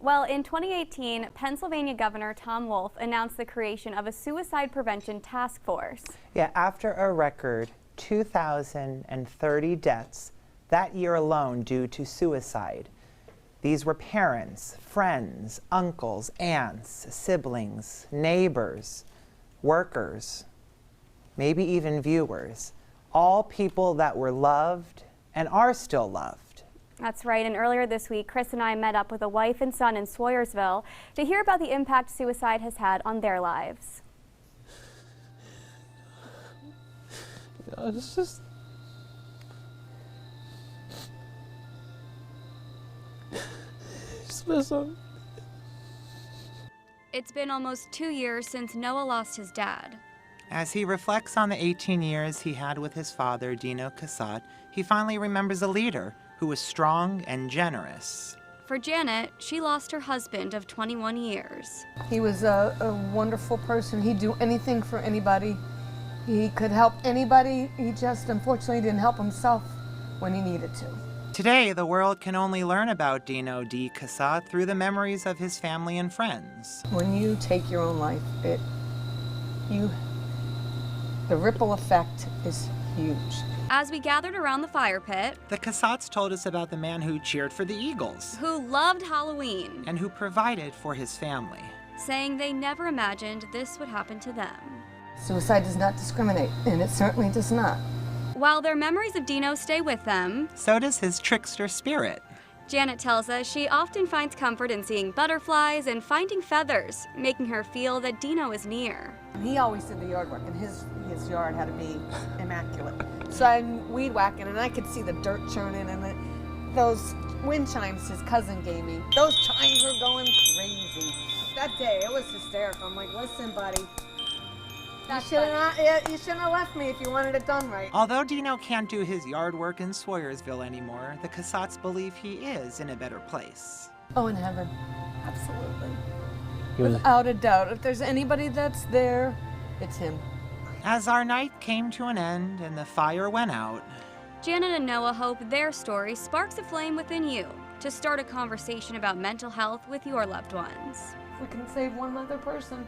Well, in 2018, Pennsylvania Governor Tom Wolf announced the creation of a suicide prevention task force. Yeah, after a record 2,030 deaths that year alone due to suicide. These were parents, friends, uncles, aunts, siblings, neighbors, workers, maybe even viewers, all people that were loved and are still loved. That's right, and earlier this week, Chris and I met up with a wife and son in Swoyersville to hear about the impact suicide has had on their lives. It's just... miss him. It's been almost 2 years since Noah lost his dad. As he reflects on the 18 years he had with his father, Dino Cassatt, he finally remembers a leader who was strong and generous. For Janet, she lost her husband of 21 years. He was a wonderful person. He'd do anything for anybody. He could help anybody. He just unfortunately didn't help himself when he needed to. Today, the world can only learn about Dino D. Cassatt through the memories of his family and friends. When you take your own life, the ripple effect is huge. As we gathered around the fire pit, The Cassatts told us about the man who cheered for the Eagles who loved Halloween and who provided for his family. saying they never imagined this would happen to them. Suicide does not discriminate, and it certainly does not. While their memories of Dino stay with them, So does his trickster spirit. Janet tells us she often finds comfort in seeing butterflies and finding feathers, making her feel that Dino is near. He always did the yard work, and his yard had to be immaculate. So I'm weed whacking, and I could see the dirt churning, and those wind chimes his cousin gave me. Those chimes were going crazy. That day, it was hysterical. I'm like, listen, buddy. You shouldn't have left me if you wanted it done right. Although Dino can't do his yard work in Swoyersville anymore, the Cassatts believe he is in a better place. Oh, in heaven. Absolutely. Without a doubt. If there's anybody that's there, it's him. As our night came to an end and the fire went out, Janet and Noah hope their story sparks a flame within you to start a conversation about mental health with your loved ones. If we can save one other person,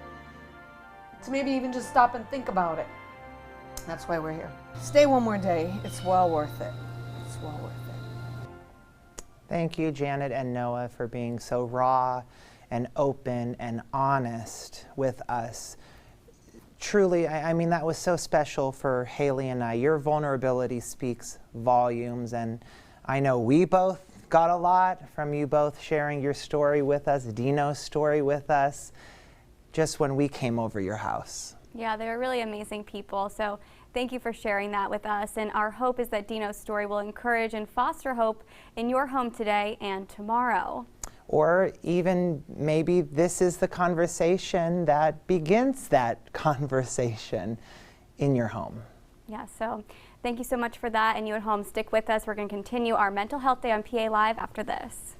to maybe even just stop and think about it. That's why we're here. Stay one more day. It's well worth it. It's well worth it. thank you, Janet and Noah, for being so raw and open and honest with us. Truly, I mean, that was so special for Haley and I. Your vulnerability speaks volumes, and I know we both got a lot from you both sharing your story with us, Dino's story with us, just when we came over your house. Yeah, they were really amazing people, so thank you for sharing that with us, and our hope is that Dino's story will encourage and foster hope in your home today and tomorrow. Or even maybe this is the conversation that begins that conversation in your home. Yeah, so thank you so much for that, and you at home, stick with us. We're going to continue our Mental Health Day on PA Live after this.